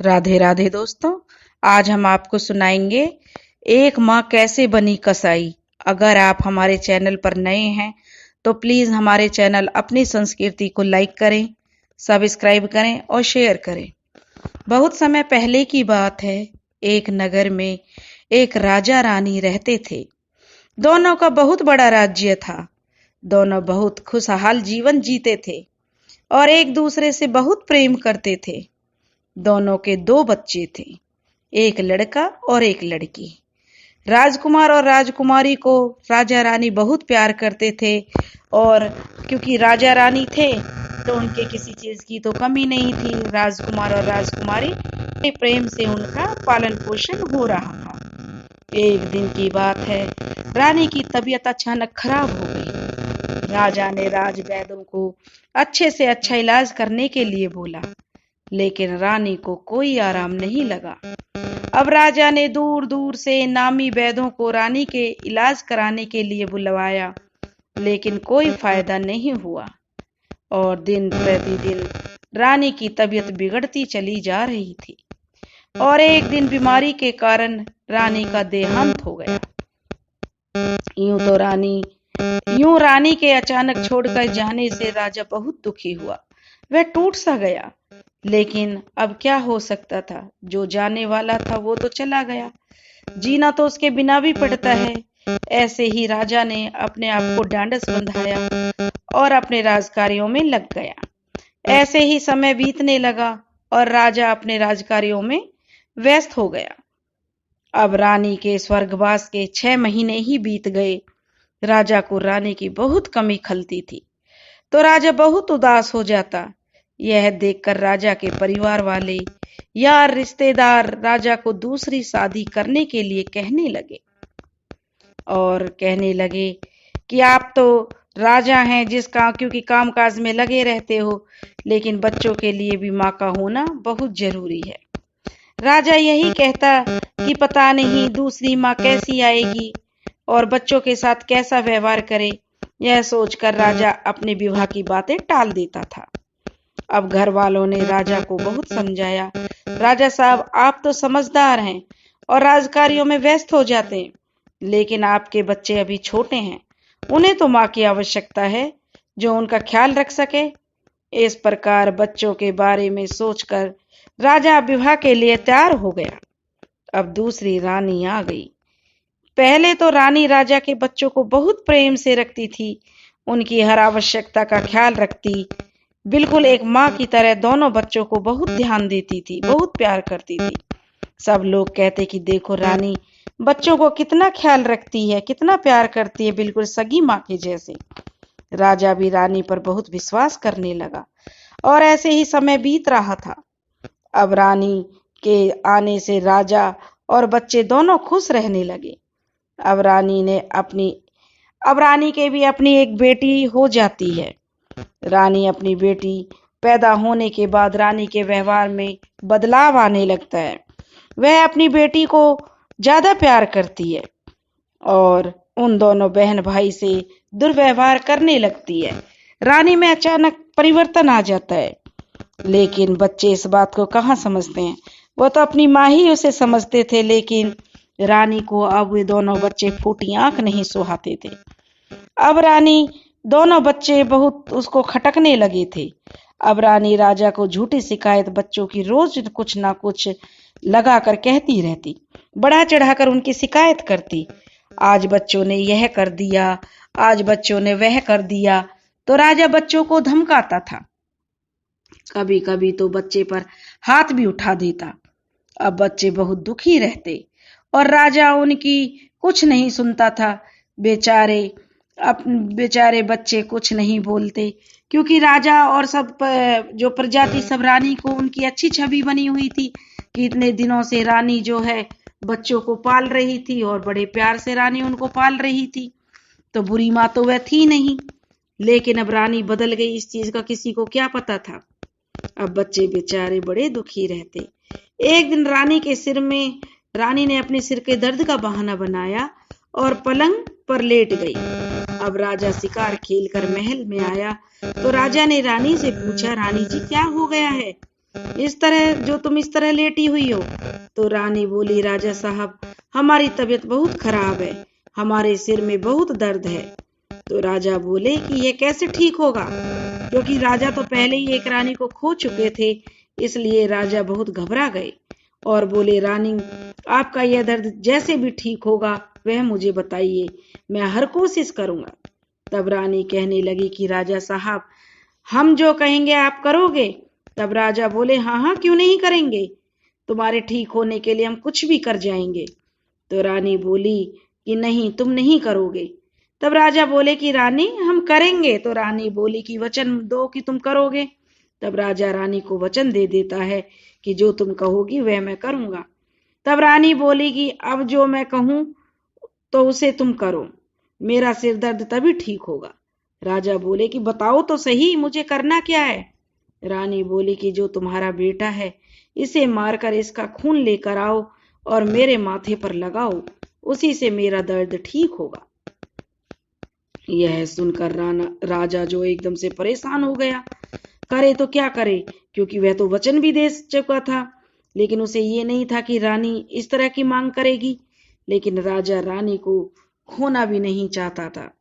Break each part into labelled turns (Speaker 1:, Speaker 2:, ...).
Speaker 1: राधे राधे दोस्तों। आज हम आपको सुनाएंगे एक माँ कैसे बनी कसाई। अगर आप हमारे चैनल पर नए हैं तो प्लीज हमारे चैनल अपनी संस्कृति को लाइक करें, सब्सक्राइब करें और शेयर करें। बहुत समय पहले की बात है। एक नगर में एक राजा रानी रहते थे। दोनों का बहुत बड़ा राज्य था। दोनों बहुत खुशहाल जीवन जीते थे और एक दूसरे से बहुत प्रेम करते थे। दोनों के दो बच्चे थे, एक लड़का और एक लड़की। राजकुमार और राजकुमारी को राजा रानी बहुत प्यार करते थे और क्योंकि राजा रानी थे तो उनके किसी चीज की तो कमी नहीं थी। राजकुमार और राजकुमारी के प्रेम से उनका पालन पोषण हो रहा था। एक दिन की बात है, रानी की तबीयत अचानक खराब हो गई। राजा ने राजवैद्यों को अच्छे से अच्छा इलाज करने के लिए बोला, लेकिन रानी को कोई आराम नहीं लगा। अब राजा ने दूर दूर से नामी वैद्यों को रानी के इलाज कराने के लिए बुलवाया, लेकिन कोई फायदा नहीं हुआ और दिन प्रतिदिन रानी की तबीयत बिगड़ती चली जा रही थी और एक दिन बीमारी के कारण रानी का देहांत हो गया। यूं रानी के अचानक छोड़कर जाने से राजा बहुत दुखी हुआ। वह टूट सा गया, लेकिन अब क्या हो सकता था। जो जाने वाला था वो तो चला गया, जीना तो उसके बिना भी पड़ता है। ऐसे ही राजा ने अपने आप को ढांढस बंधाया और अपने राजकार्यों में लग गया। ऐसे ही समय बीतने लगा और राजा अपने राजकार्यों में व्यस्त हो गया। अब रानी के स्वर्गवास के 6 महीने ही बीत गए। राजा को रानी की बहुत कमी खलती थी तो राजा बहुत उदास हो जाता। यह देखकर राजा के परिवार वाले या रिश्तेदार राजा को दूसरी शादी करने के लिए कहने लगे कि आप तो राजा हैं क्योंकि कामकाज में लगे रहते हो, लेकिन बच्चों के लिए भी माँ का होना बहुत जरूरी है। राजा यही कहता कि पता नहीं दूसरी माँ कैसी आएगी और बच्चों के साथ कैसा व्यवहार करे। यह सोचकर राजा अपने विवाह की बातें टाल देता था। अब घर वालों ने राजा को बहुत समझाया, राजा साहब आप तो समझदार हैं और राजकार्यों में व्यस्त हो जाते हैं, लेकिन आपके बच्चे अभी छोटे हैं, उन्हें तो माँ की आवश्यकता है जो उनका ख्याल रख सके। इस प्रकार बच्चों के बारे में सोचकर राजा विवाह के लिए तैयार हो गया। अब दूसरी रानी आ गई। पहले तो रानी राजा के बच्चों को बहुत प्रेम से रखती थी, उनकी हर आवश्यकता का ख्याल रखती, बिल्कुल एक माँ की तरह दोनों बच्चों को बहुत ध्यान देती थी, बहुत प्यार करती थी। सब लोग कहते कि देखो रानी बच्चों को कितना ख्याल रखती है, कितना प्यार करती है, बिल्कुल सगी माँ के जैसे। राजा भी रानी पर बहुत विश्वास करने लगा और ऐसे ही समय बीत रहा था। अब रानी के आने से राजा और बच्चे दोनों खुश रहने लगे। अब रानी के भी अपनी एक बेटी हो जाती है। रानी अपनी बेटी पैदा होने के बाद रानी के व्यवहार में बदलाव आने लगता है। वह अपनी बेटी को ज्यादा प्यार करती है और उन दोनों बहन भाई से दुर्व्यवहार करने लगती है। रानी में अचानक परिवर्तन आ जाता है, लेकिन बच्चे इस बात को कहाँ समझते हैं। वो तो अपनी माँ ही उसे समझते थे, लेकिन रानी को अब वे दोनों बच्चे फूटी आंख नहीं सुहाते थे। अब रानी दोनों बच्चे बहुत उसको खटकने लगे थे। अब रानी राजा को झूठी शिकायत बच्चों की रोज कुछ ना कुछ लगा कर कहती रहती, बढ़ा चढ़ाकर उनकी शिकायत करती। आज बच्चों ने यह कर दिया, आज बच्चों ने वह कर दिया, तो राजा बच्चों को धमकाता था। कभी कभी तो बच्चे पर हाथ भी उठा देता। अब बच्चे बहुत दुखी रहते और राजा उनकी कुछ नहीं सुनता था। बेचारे बच्चे कुछ नहीं बोलते, क्योंकि राजा और सब जो प्रजाति सब रानी को उनकी अच्छी छवि बनी हुई थी कि इतने दिनों से रानी जो है बच्चों को पाल रही थी और बड़े प्यार से रानी उनको पाल रही थी, तो बुरी माँ तो वह थी नहीं। लेकिन अब रानी बदल गई, इस चीज का किसी को क्या पता था। अब बच्चे बेचारे बड़े दुखी रहते। एक दिन रानी ने अपने सिर के दर्द का बहाना बनाया और पलंग पर लेट गई। अब राजा शिकार खेलकर महल में आया तो राजा ने रानी से पूछा, रानी जी क्या हो गया है, इस तरह लेटी हुई हो? तो रानी बोली, राजा साहब, हमारी तबीयत बहुत खराब है, हमारे सिर में बहुत दर्द है। तो राजा बोले कि ये कैसे ठीक होगा, क्योंकि राजा तो पहले ही एक रानी को खो चुके थे। इसलिए राजा बहुत घबरा गए और बोले, रानी, आपका यह दर्द जैसे भी ठीक होगा वह मुझे बताइए, मैं हर कोशिश करूंगा। तब रानी कहने लगी कि राजा साहब, हम जो कहेंगे आप करोगे? तब राजा बोले, हाँ हाँ, क्यों नहीं करेंगे, तुम्हारे ठीक होने के लिए हम कुछ भी कर जाएंगे। तो रानी बोली कि नहीं, तुम नहीं करोगे। तब राजा बोले कि रानी, हम करेंगे। तो रानी बोली कि वचन दो कि तुम करोगे। तब राजा रानी को वचन दे देता है कि जो तुम कहोगी वह मैं करूंगा। तब रानी बोली कि अब जो मैं कहूं तो उसे तुम करो, मेरा सिर दर्द तभी ठीक होगा। राजा बोले कि बताओ तो सही, मुझे करना क्या है? रानी बोली कि जो तुम्हारा बेटा है, इसे मारकर इसका खून लेकर आओ और मेरे माथे पर लगाओ, उसी से मेरा दर्द ठीक होगा। यह सुनकर राजा जो एकदम से परेशान हो गया, करे तो क्या करे, क्योंकि वह तो वचन भी दे चुका था, लेकिन उसे ये नहीं था कि रानी इस तरह की मांग करेगी। लेकिन राजा रानी को खोना भी नहीं चाहता था।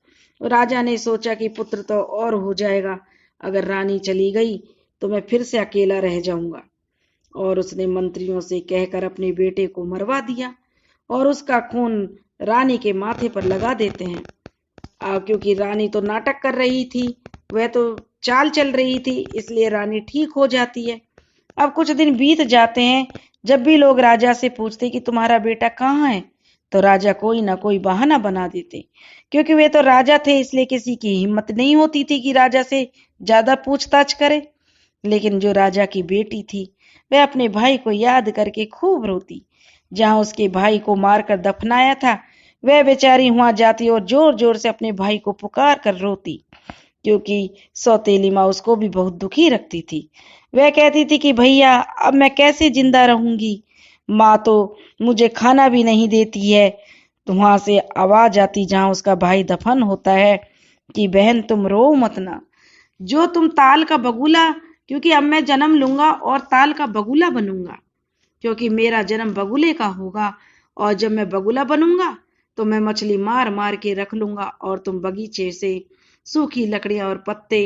Speaker 1: राजा ने सोचा कि पुत्र तो और हो जाएगा, अगर रानी चली गई तो मैं फिर से अकेला रह जाऊंगा। और उसने मंत्रियों से कहकर अपने बेटे को मरवा दिया और उसका खून रानी के माथे पर लगा देते हैं। क्योंकि रानी तो नाटक कर रही थी, वह तो चाल चल रही थी, इसलिए रानी ठीक हो जाती है। अब कुछ दिन बीत जाते हैं। जब भी लोग राजा से पूछते कि तुम्हारा बेटा कहाँ है, तो राजा कोई ना कोई बहाना बना देते, क्योंकि वे तो राजा थे, इसलिए किसी की हिम्मत नहीं होती थी कि राजा से ज्यादा पूछताछ करे। लेकिन जो राजा की बेटी थी, वह अपने भाई को याद करके खूब रोती। जहां उसके भाई को मारकर दफनाया था, वह बेचारी वहां जाती और जोर जोर से अपने भाई को पुकार कर रोती, क्योंकि सौतेली माँ उसको भी बहुत दुखी रखती थी। वह कहती थी कि भैया, अब मैं कैसे जिंदा रहूंगी, माँ तो मुझे खाना भी नहीं देती है। तो वहां से आवाज आती जहां उसका भाई दफन होता है कि बहन, तुम रो मत ना, जो तुम ताल का बगुला, क्योंकि अब मैं जन्म लूंगा और ताल का बगुला बनूंगा, क्योंकि मेरा जन्म बगुले का होगा। और जब मैं बगुला बनूंगा तो मैं मछली मार मार के रख लूंगा और तुम बगीचे से सूखी लकड़ियां और पत्ते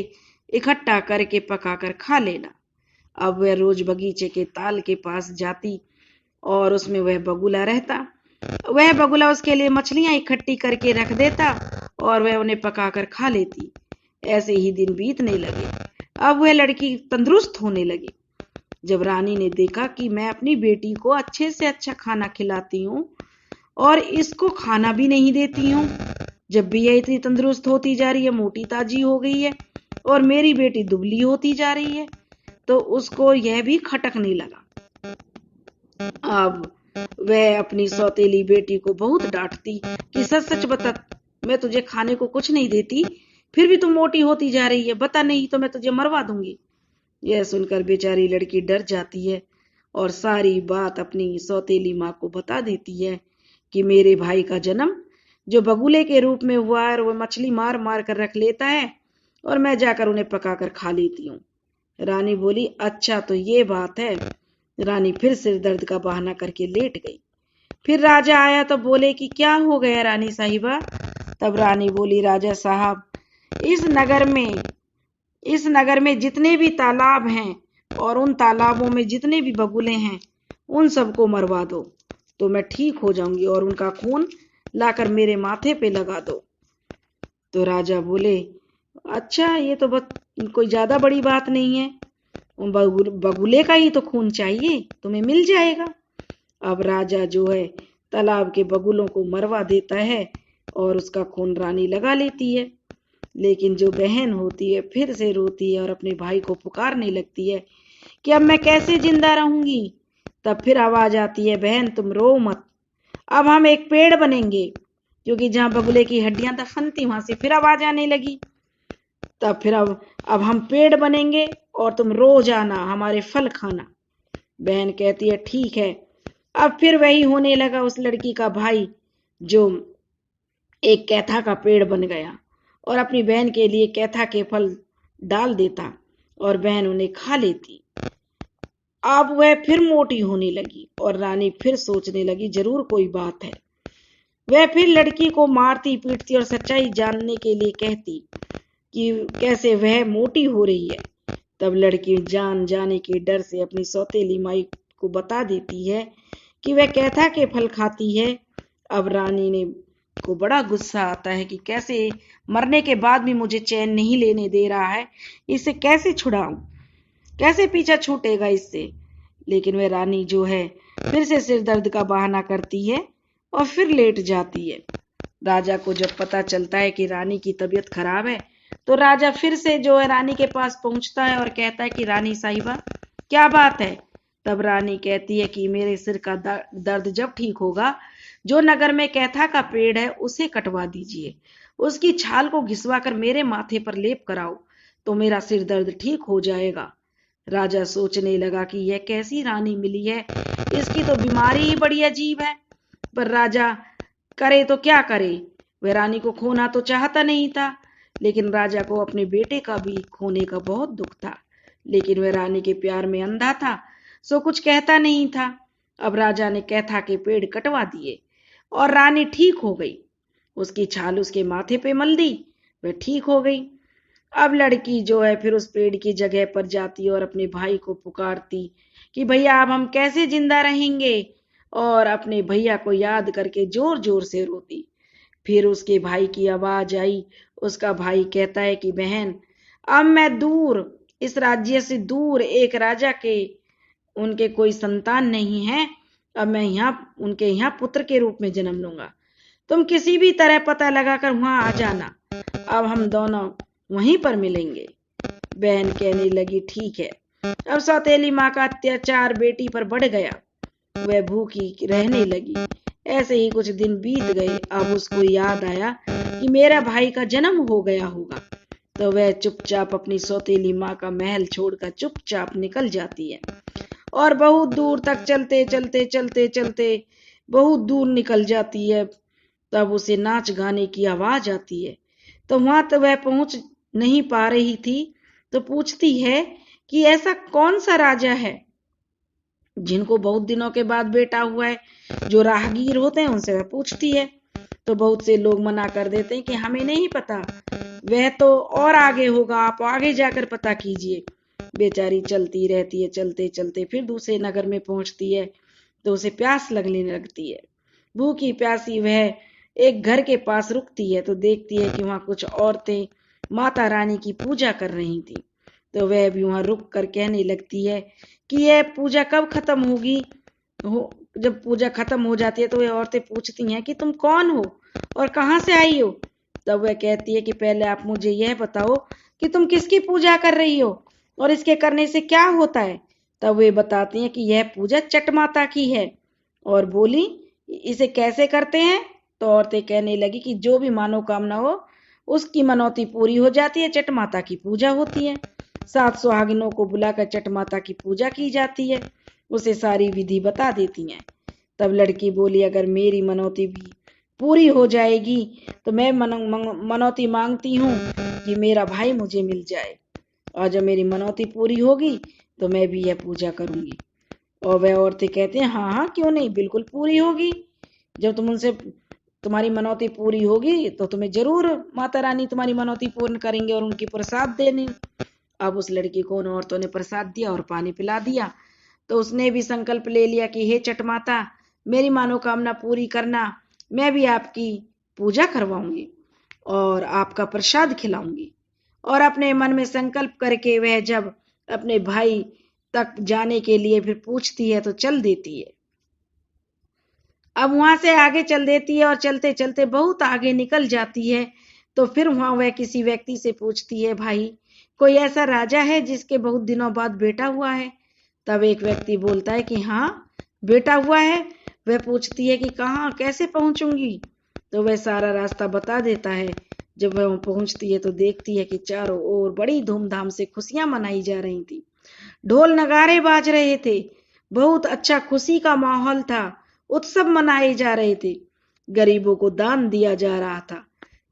Speaker 1: इकट्ठा करके पकाकर खा लेना। अब वह रोज बगीचे के ताल के पास जाती और उसमें वह बगुला रहता। वह बगुला उसके लिए मछलियां इकट्ठी करके रख देता और वह उन्हें पकाकर खा लेती। ऐसे ही दिन बीतने लगे। अब वह लड़की तंदुरुस्त होने लगी। जब रानी ने देखा कि मैं अपनी बेटी को अच्छे से अच्छा खाना खिलाती हूँ और इसको खाना भी नहीं देती हूँ, जब भी यह इतनी तंदुरुस्त होती जा रही है, मोटी ताजी हो गई है, और मेरी बेटी दुबली होती जा रही है, तो उसको यह भी खटकने लगा। अब वह अपनी सौतेली बेटी को बहुत डांटती कि सच सच बता, मैं तुझे खाने को कुछ नहीं देती, फिर भी तुम मोटी होती जा रही है, बता, नहीं तो मैं तुझे मरवा दूंगी। यह सुनकर बेचारी लड़की डर जाती है और सारी बात अपनी सौतेली माँ को बता देती है कि मेरे भाई का जन्म जो बगुले के रूप में हुआ है, वह मछली मार मार कर रख लेता है और मैं जाकर उन्हें पकाकर खा लेती हूँ। रानी बोली, अच्छा तो ये बात है। रानी फिर सिर दर्द का बहाना करके लेट गई। फिर राजा आया तो बोले कि क्या हो गया रानी साहिबा? तब रानी बोली, राजा साहब, इस नगर में इस नगर में जितने भी तालाब हैं और उन तालाबों में जितने भी बगुले हैं, उन सबको मरवा दो तो मैं ठीक हो जाऊंगी और उनका खून लाकर मेरे माथे पे लगा दो। तो राजा बोले, अच्छा, ये तो कोई ज्यादा बड़ी बात नहीं है, बगुले का ही तो खून चाहिए, तुम्हें मिल जाएगा। अब राजा जो है तालाब के बगुलों को मरवा देता है और उसका खून रानी लगा लेती है। लेकिन जो बहन होती है फिर से रोती है और अपने भाई को पुकारने लगती है कि अब मैं कैसे जिंदा रहूंगी। तब फिर आवाज आती है, बहन तुम रो मत, अब हम एक पेड़ बनेंगे, क्योंकि जहां बगुले की हड्डियां दफन थी वहां से फिर आवाज आने लगी। तब फिर अब हम पेड़ बनेंगे और तुम रोज आना हमारे फल खाना। बहन कहती है, ठीक है। अब फिर वही होने लगा। उस लड़की का भाई जो एक कैथा का पेड़ बन गया और अपनी बहन के लिए कैथा के फल डाल देता और बहन उन्हें खा लेती। अब वह फिर मोटी होने लगी और रानी फिर सोचने लगी जरूर कोई बात है। वह फिर लड़की को मारती पीटती और सच्चाई जानने के लिए कहती कि कैसे वह मोटी हो रही है। तब लड़की जान जाने के डर से अपनी सौतेली माई को बता देती है कि वह कैथा के फल खाती है। अब रानी ने को बड़ा गुस्सा आता है कि कैसे मरने के बाद भी मुझे चैन नहीं लेने दे रहा है, इसे कैसे छुड़ाऊं, कैसे पीछा छूटेगा इससे। लेकिन वह रानी जो है फिर से सिर दर्द का बहाना करती है और फिर लेट जाती है। राजा को जब पता चलता है कि रानी की तबीयत खराब है तो राजा फिर से जो है रानी के पास पहुंचता है और कहता है कि रानी साहिबा क्या बात है। तब रानी कहती है कि मेरे सिर का दर्द जब ठीक होगा, जो नगर में कैथा का पेड़ है उसे कटवा दीजिए, उसकी छाल को घिसवा कर मेरे माथे पर लेप कराओ तो मेरा सिर दर्द ठीक हो जाएगा। राजा सोचने लगा कि यह कैसी रानी मिली है, इसकी तो बीमारी ही बड़ी अजीब है। पर राजा करे तो क्या करे, वह रानी को खोना तो चाहता नहीं था, लेकिन राजा को अपने बेटे का भी खोने का बहुत दुख था। लेकिन वह रानी के प्यार में अंधा था, सो कुछ कहता नहीं था। अब राजा ने कैथा के पेड़ कटवा दिए और रानी ठीक हो गई। उसकी छाल उसके माथे पे मल दी, वह ठीक हो गई। अब लड़की जो है फिर उस पेड़ की जगह पर जाती और अपने भाई को पुकारती कि भैया अब हम कैसे जिंदा रहेंगे, और अपने भैया को याद करके जोर जोर से रोती। फिर उसके भाई की आवाज आई। उसका भाई कहता है कि बहन, अब मैं दूर, इस राज्य से दूर, एक राजा के उनके कोई संतान नहीं है, अब मैं यहाँ उनके यहाँ पुत्र के रूप में जन्म लूंगा। तुम किसी भी तरह पता लगाकर वहां आ जाना, अब हम दोनों वहीं पर मिलेंगे। बहन कहने लगी ठीक है। अब सौतेली माँ का अत्याचार बेटी पर बढ़ गया, वह भूखी रहने लगी। ऐसे ही कुछ दिन बीत गए। अब उसको याद आया कि मेरा भाई का जन्म हो गया होगा, तो वह चुपचाप अपनी सौतेली माँ का महल छोड़कर चुपचाप निकल जाती है और बहुत दूर तक चलते चलते चलते चलते बहुत दूर निकल जाती है। तब उसे नाच गाने की आवाज आती है, तो वहां तो वह पहुंच नहीं पा रही थी, तो पूछती है कि ऐसा कौन सा राजा है जिनको बहुत दिनों के बाद बेटा हुआ है। जो राहगीर होते हैं उनसे वह पूछती है, तो बहुत से लोग मना कर देते हैं कि हमें नहीं पता, वह तो और आगे होगा, आप आगे जाकर पता कीजिए। बेचारी चलती रहती है, चलते चलते फिर दूसरे नगर में पहुंचती है, तो उसे प्यास लगने लगती है। भूखी प्यासी वह एक घर के पास रुकती है, तो देखती है कि वहां कुछ औरतें माता रानी की पूजा कर रही थी। तो वह भी वहां रुक कर कहने लगती है कि यह पूजा कब खत्म होगी। जब पूजा खत्म हो जाती है तो वह औरतें पूछती हैं कि तुम कौन हो और कहां से आई हो। तब वह कहती है कि पहले आप मुझे यह बताओ कि तुम किसकी पूजा कर रही हो और इसके करने से क्या होता है। तब वे बताती हैं कि यह पूजा चट माता की है, और बोली इसे कैसे करते हैं। तो औरतें कहने लगी कि जो भी मनोकामना हो उसकी मनौती पूरी हो जाती है, चट माता की पूजा होती है। 7 सुहागिनों को बुलाकर चट माता की पूजा की जाती है, उसे सारी विधि बता देती हैं। तब लड़की बोली अगर मेरी मनौती भी पूरी हो जाएगी तो मैं मनौती मांगती हूँ कि मेरा भाई मुझे मिल जाए, और जब मेरी मनौती पूरी होगी तो मैं भी यह पूजा करूंगी। और वह औरतें कहती हैं हाँ हाँ क्यों नहीं, बिल्कुल पूरी होगी। जब तुम्हारी मनौती पूरी होगी तो तुम्हें जरूर माता रानी तुम्हारी मनौती पूर्ण करेंगे और उनकी प्रसाद देने। अब उस लड़की को उन औरतों ने प्रसाद दिया और पानी पिला दिया, तो उसने भी संकल्प ले लिया कि हे चट माता, मेरी मनोकामना पूरी करना, मैं भी आपकी पूजा करवाऊंगी और आपका प्रसाद खिलाऊंगी। और अपने मन में संकल्प करके वह जब अपने भाई तक जाने के लिए फिर पूछती है तो चल देती है। अब वहां से आगे चल देती है और चलते चलते बहुत आगे निकल जाती है। तो फिर वहां वह किसी व्यक्ति से पूछती है भाई, कोई ऐसा राजा है जिसके बहुत दिनों बाद बेटा हुआ है। तब एक व्यक्ति बोलता है कि हाँ बेटा हुआ है। वह पूछती है कि कहाँ कैसे पहुंचूंगी। तो वह सारा रास्ता बता देता है। जब वह पहुंचती है तो देखती है कि चारों ओर बड़ी धूमधाम से खुशियां मनाई जा रही थी, ढोल नगाड़े बाज रहे थे, बहुत अच्छा खुशी का माहौल था, उत्सव मनाए जा रहे थे, गरीबों को दान दिया जा रहा था।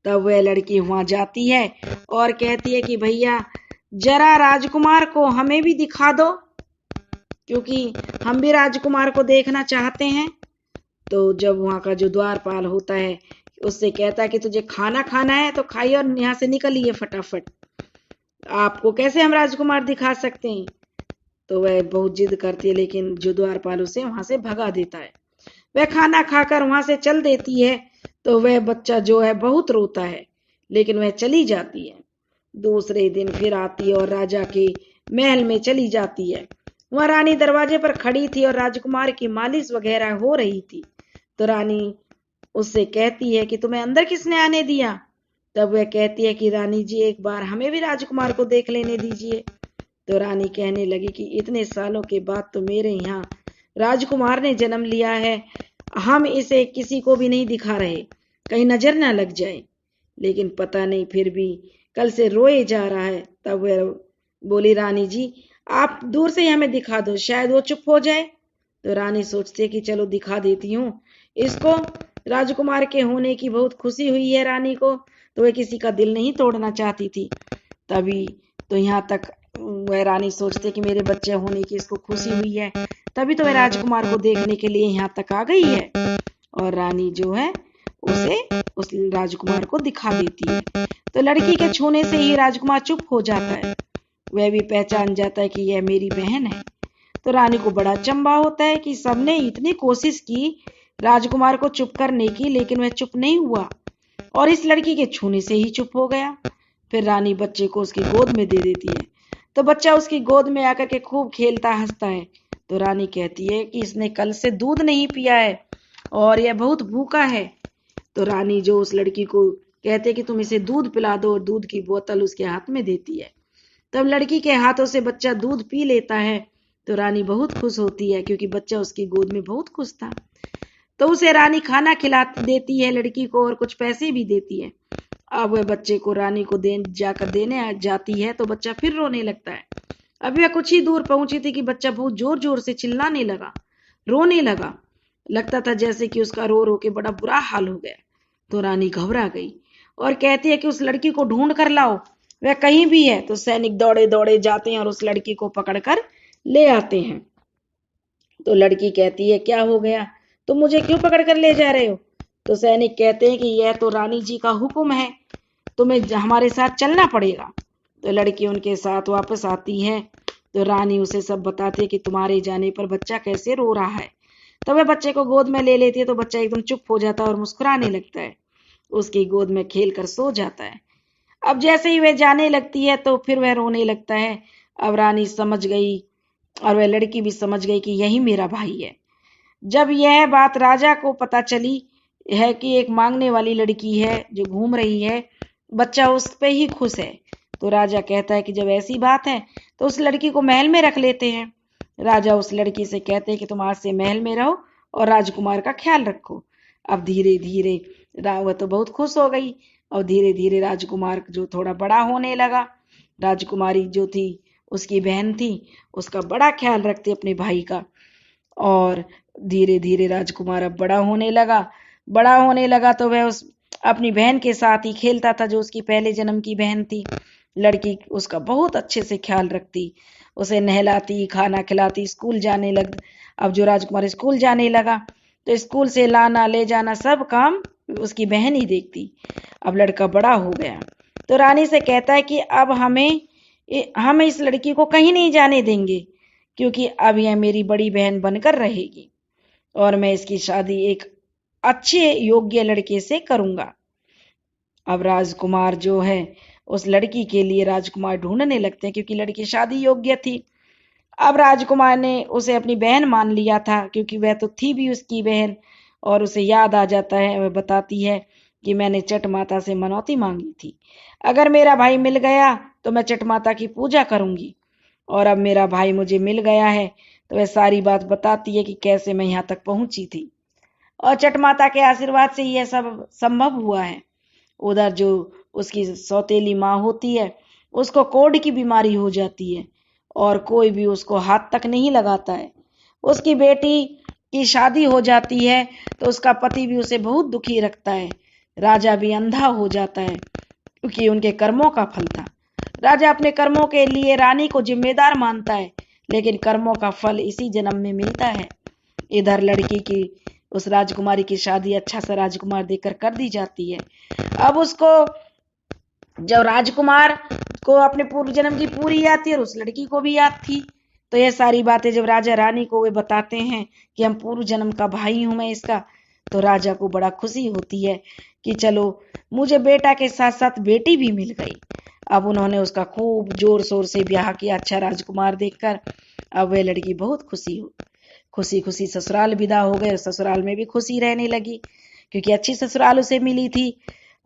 Speaker 1: तब वह लड़की वहां जाती है और कहती है कि भैया जरा राजकुमार को हमें भी दिखा दो, क्योंकि हम भी राजकुमार को देखना चाहते हैं। तो जब वहां का जो द्वारपाल होता है उससे कहता है कि तुझे खाना खाना है तो खाइए और यहाँ से निकलिए फटाफट, आपको कैसे हम राजकुमार दिखा सकते हैं। तो वह बहुत जिद करती है, लेकिन जो द्वारपाल उसे वहां से भगा देता है। वह खाना खाकर वहां से चल देती है। तो वह बच्चा जो है बहुत रोता है, लेकिन वह चली जाती है। दूसरे दिन फिर आती है और राजा के महल में चली जाती है। वह रानी दरवाजे पर खड़ी थी और राजकुमार की मालिश वगैरह हो रही थी। तो रानी उससे कहती है कि तुम्हें अंदर किसने आने दिया। तब वह कहती है कि रानी जी, एक बार हमें भी राजकुमार को देख लेने दीजिए। तो रानी कहने लगी कि इतने सालों के बाद तो मेरे यहाँ राजकुमार ने जन्म लिया है, हम इसे किसी को भी नहीं दिखा रहे, कहीं नजर ना लग जाए। लेकिन पता नहीं फिर भी कल से रोए जा रहा है। तब वह बोली, रानी जी आप दूर से ही हमें दिखा दो, शायद वो चुप हो जाए। तो रानी सोचती है कि चलो दिखा देती हूँ इसको। राजकुमार के होने की बहुत खुशी हुई है रानी को, तो वह किसी का दिल नहीं तोड़ना चाहती थी। तभी तो यहाँ तक वह रानी सोचते कि मेरे बच्चे होने की इसको खुशी हुई है, तभी तो वह राजकुमार को देखने के लिए यहाँ तक आ गई है। और रानी जो है उसे उस राजकुमार को दिखा देती है। तो लड़की के छूने से ही राजकुमार चुप हो जाता है। वह भी पहचान जाता है कि यह मेरी बहन है। तो रानी को बड़ा अचंभा होता है कि सबने इतनी कोशिश की राजकुमार को चुप करने की, लेकिन वह चुप नहीं हुआ और इस लड़की के छूने से ही चुप हो गया। फिर रानी बच्चे को उसकी गोद में दे देती है। तो बच्चा उसकी गोद में आकर के खूब खेलता हंसता है। तो रानी कहती है कि इसने कल से दूध नहीं पिया है और यह बहुत भूखा है। तो रानी जो उस लड़की को कहते है कि तुम इसे दूध पिला दो, और दूध की बोतल उसके हाथ में देती है। तब लड़की के हाथों से बच्चा दूध पी लेता है। तो रानी बहुत खुश होती है, क्योंकि बच्चा उसकी गोद में बहुत खुश था। तो उसे रानी खाना खिला देती है लड़की को, और कुछ पैसे भी देती है। अब वह बच्चे को रानी को जाकर देने जाती है तो बच्चा फिर रोने लगता है। अभी वह कुछ ही दूर पहुंची थी कि बच्चा बहुत जोर जोर से चिल्लाने लगा, रोने लगा। लगता था जैसे कि उसका रो रो के बड़ा बुरा हाल हो गया। तो रानी घबरा गई और कहती है कि उस लड़की को ढूंढ कर लाओ, वह कहीं भी है। तो सैनिक दौड़े दौड़े जाते हैं और उस लड़की को पकड़कर ले आते हैं। तो लड़की कहती है, क्या हो गया, तुम मुझे क्यों पकड़ कर ले जा रहे हो। तो सैनिक कहते हैं कि यह तो रानी जी का हुक्म है, तुम्हें हमारे साथ चलना पड़ेगा। तो लड़की उनके साथ वापस आती है। तो रानी उसे सब बताती है कि तुम्हारे जाने पर बच्चा कैसे रो रहा है। तो वह बच्चे को गोद में ले लेती है। तो बच्चा एकदम चुप हो जाता है और मुस्कुराने लगता है, उसकी गोद में खेल कर सो जाता है। अब जैसे ही वह जाने लगती है तो फिर वह रोने लगता है। अब रानी समझ गई और वह लड़की भी समझ गई कि यही मेरा भाई है। जब यह बात राजा को पता चली है कि एक मांगने वाली लड़की है जो घूम रही है, बच्चा उस पे ही खुश है, तो राजा कहता है कि जब ऐसी बात है तो उस लड़की को महल में रख लेते हैं। राजा उस लड़की से कहते हैं कि तुम आज से महल में रहो और राजकुमार का ख्याल रखो। अब धीरे धीरे वह तो बहुत खुश हो गई और धीरे धीरे राजकुमार जो थोड़ा बड़ा होने लगा। राजकुमारी जो थी उसकी बहन थी, उसका बड़ा ख्याल रखती अपने भाई का। और धीरे धीरे राजकुमार अब बड़ा होने लगा तो वह उस अपनी बहन के साथ ही खेलता था जो उसकी पहले जन्म की बहन थी। लड़की उसका बहुत अच्छे से ख्याल रखती, उसे नहलाती, खाना खिलाती, स्कूल जाने लग। अब जो राजकुमार स्कूल जाने लगा तो स्कूल से लाना ले जाना सब काम उसकी बहन ही देखती। अब लड़का बड़ा हो गया तो रानी से कहता है कि अब हम इस लड़की को कहीं नहीं जाने देंगे, क्योंकि अब यह मेरी बड़ी बहन बनकर रहेगी और मैं इसकी शादी एक अच्छे योग्य लड़के से करूंगा। अब राजकुमार जो है उस लड़की के लिए राजकुमार ढूंढने लगते हैं, क्योंकि लड़की शादी योग्य थी। अब राजकुमार ने उसे अपनी बहन मान लिया था, क्योंकि वह तो थी भी उसकी बहन। और उसे याद आ जाता है, वह बताती है कि मैंने चट माता से मनौती मांगी थी, अगर मेरा भाई मिल गया तो मैं चट माता की पूजा करूंगी। और अब मेरा भाई मुझे मिल गया है। तो वह सारी बात बताती है कि कैसे मैं यहाँ तक पहुंची थी और चट माता के आशीर्वाद से यह सब संभव हुआ है। उधर जो उसकी सौतेली माँ होती है उसको कोढ़ की बीमारी हो जाती है और कोई भी उसको हाथ तक नहीं लगाता है। उसकी बेटी की शादी हो जाती है तो उसका पति भी उसे बहुत दुखी रखता है। राजा भी अंधा हो जाता है, क्योंकि उनके कर्मों का फल था। राजा अपने कर्मों के लिए रानी को जिम्मेदार मानता है, लेकिन कर्मों का फल इसी जन्म में मिलता है। इधर लड़की की उस राजकुमारी की शादी अच्छा सा राजकुमार देकर कर दी जाती है। अब उसको जब राजकुमार को अपने पूर्व जन्म की पूरी याद थी और उस लड़की को भी याद थी, तो ये सारी बातें जब राजा रानी को वे बताते हैं कि हम पूर्व जन्म का भाई हूं मैं इसका, तो राजा को बड़ा खुशी होती है कि चलो मुझे बेटा के साथ साथ बेटी भी मिल गई। अब उन्होंने उसका खूब जोर शोर से ब्याह किया अच्छा राजकुमार देखकर। अब वह लड़की बहुत खुशी खुशी ससुराल विदा हो गए। ससुराल में भी खुशी रहने लगी क्योंकि अच्छी ससुराल उसे मिली थी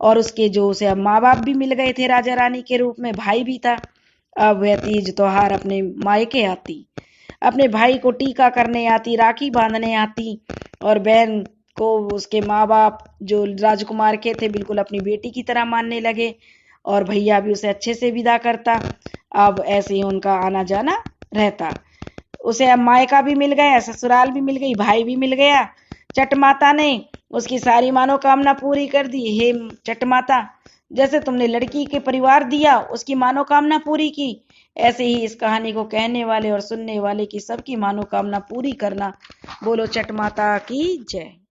Speaker 1: और उसके जो उसे अब माँ बाप भी मिल गए थे राजा रानी के रूप में, भाई भी था। अब वह तीज त्योहार अपने मायके आती, अपने भाई को टीका करने आती, राखी बांधने आती और बहन को उसके माँ बाप जो राजकुमार के थे बिल्कुल अपनी बेटी की तरह मानने लगे और भैया भी उसे अच्छे से विदा करता। अब ऐसे ही उनका आना जाना रहता। उसे अब मायका भी मिल गया, ससुराल भी मिल गई, भाई भी मिल गया। चट माता ने उसकी सारी मनोकामना पूरी कर दी। हे चट माता, जैसे तुमने लड़की के परिवार दिया उसकी मनोकामना पूरी की, ऐसे ही इस कहानी को कहने वाले और सुनने वाले की सबकी मनोकामना पूरी करना। बोलो चट माता की जय।